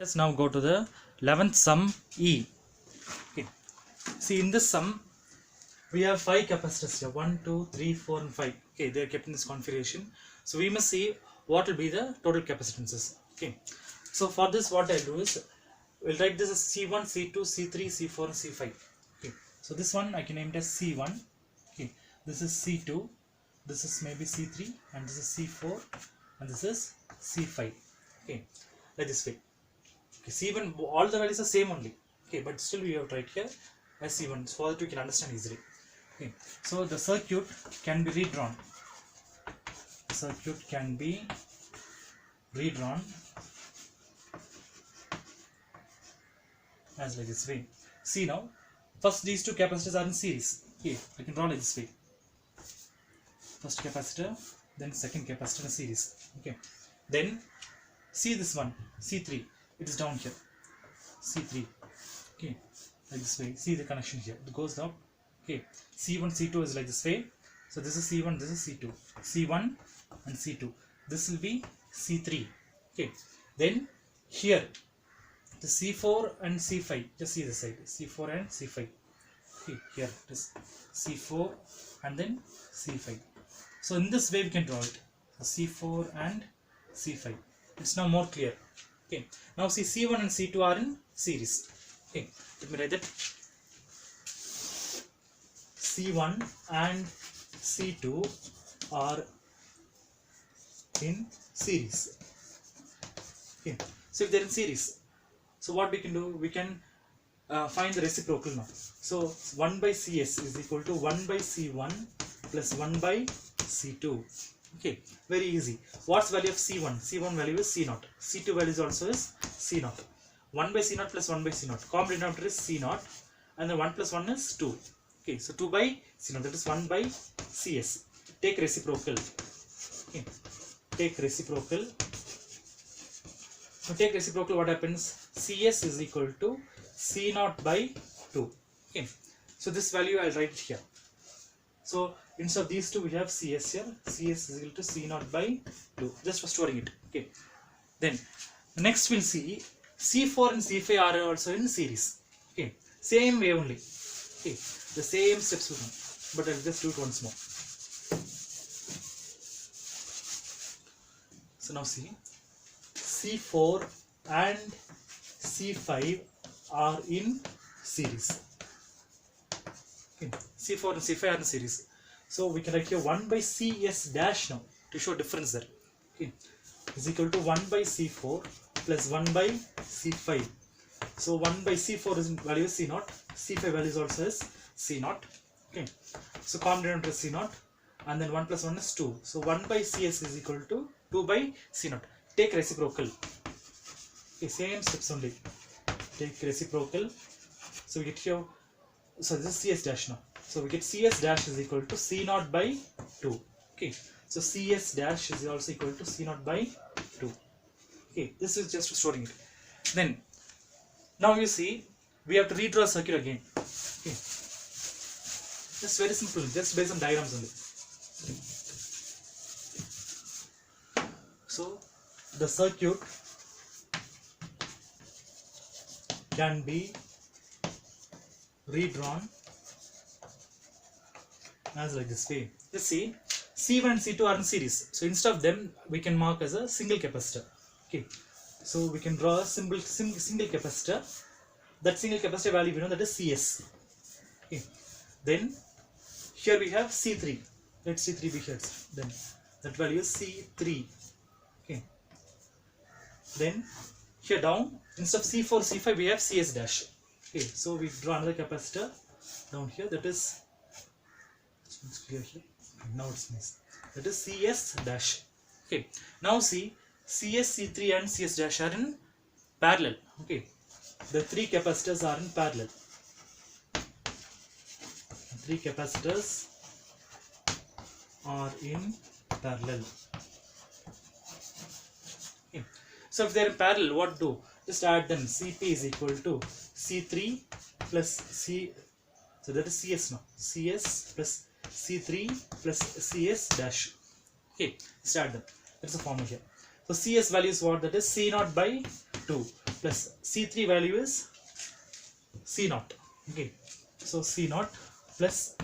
Let's now go to the 11th sum E. Okay. See, in this sum, we have 5 capacitors here 1, 2, 3, 4, and 5. Okay, they are kept in this configuration. So we must see what will be the total capacitances. Okay. So for this, what I'll do is we'll write this as C1, C2, C3, C4, and C5. Okay. So this one I can name it as C1. Okay. This is C2. This is maybe C3, and this is C4, and this is C5. Okay. Like this way. Okay, C1, all the values are same only. Okay, but still we have tried here as C1 so that we can understand easily. Okay, so the circuit can be redrawn. Circuit can be redrawn as like this way. See now, first these two capacitors are in series. Okay, I can draw like this way. First capacitor, then second capacitor in series. Okay, then see this one, C3. It is down here, C3. Okay, like this way. See the connection here, it goes down. Okay, C1, C2 is like this way. So this is C1, this is C2. C1 and C2. This will be C3. Okay, then here the C4 and C5. Just see the side, C4 and C5. Okay, here it is C4 and then C5. So in this way we can draw it. So C4 and C5. It's now more clear. Okay, now see C1 and C2 are in series. Okay, let me write that. C1 and C2 are in series. Okay, so if they're in series, so what we can do, we can find the reciprocal now. So 1 by Cs is equal to 1 by C1 plus 1 by C2. Okay, very easy. What's value of C1? C1 value is C0. C2 value also is C0. 1 by C0 plus 1 by C0. Common denominator is C0 and then 1 plus 1 is 2. Okay, so 2 by C0, that is 1 by Cs. Take reciprocal. Okay, take reciprocal. So take reciprocal, what happens? Cs is equal to C0 by 2. Okay, so this value I'll write here. So instead of these two, we have Cs here. Cs is equal to C0 by 2. Just for storing it. Okay. Then next we'll see C4 and C5 are also in series. Okay. Same way only. Okay. The same steps will come. But I'll just do it once more. So now see, C4 and C5 are in series. Okay. C4 and C5 are in series. So we can write here 1 by Cs dash now to show difference there. Okay, is equal to 1 by C4 plus 1 by C5. So 1 by C4 is value is C0. C5 value is also is C0. Okay, so common denominator is C0 and then 1 plus 1 is 2. So 1 by Cs is equal to 2 by C0. Take reciprocal. Okay, same steps only. Take reciprocal. So we get here. So this is Cs dash now. So we get Cs dash is equal to C0 by 2. Okay. So Cs dash is also equal to C0 by 2. Okay. This is just storing it. Then, now you see, we have to redraw circuit again. Okay. Just very simple. Just based on diagrams only. So, the circuit can be redrawn as like this way. Let's see, C1 and C2 are in series. So instead of them, we can mark as a single capacitor. Okay, so we can draw a single capacitor. That single capacitor value we know that is Cs. Okay, then here we have C3. Let C3 be here. Then that value is C3. Okay, then here down instead of C4, C5 we have Cs dash. Okay, so we draw another capacitor down here, that is, it's clear here, now it's nice, that is Cs dash. Okay, now see, Cs, C3 and Cs dash are in parallel. Okay, the 3 capacitors are in parallel. 3 capacitors are in parallel. Okay. So if they are in parallel, what do? Just add them. Cp is equal to C3 plus C, so that is Cs now. Cs plus C3 plus Cs dash. Okay, just add them. That's the formula here. So Cs value is what? That is C0 by 2. plus C3 value is C naught. Okay, so C naught plus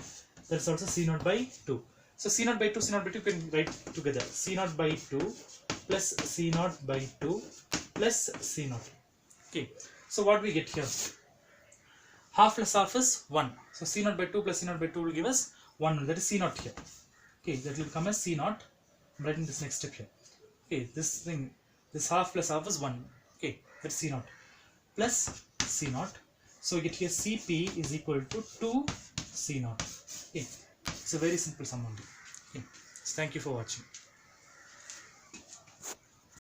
that's also C naught by 2. So C naught by 2, C naught by 2 can write together. C naught by 2 plus C naught by 2 plus C naught. Okay, so what we get here? Half plus half is 1. So C naught by 2 plus C naught by 2 will give us 1. That is C naught here. Okay, that will come as C naught. I'm writing this next step here. Okay, this thing, this half plus half is 1. Okay, that's C naught plus C naught. So we get here Cp is equal to 2 C naught. Okay, it's a very simple sum only. Okay, so thank you for watching.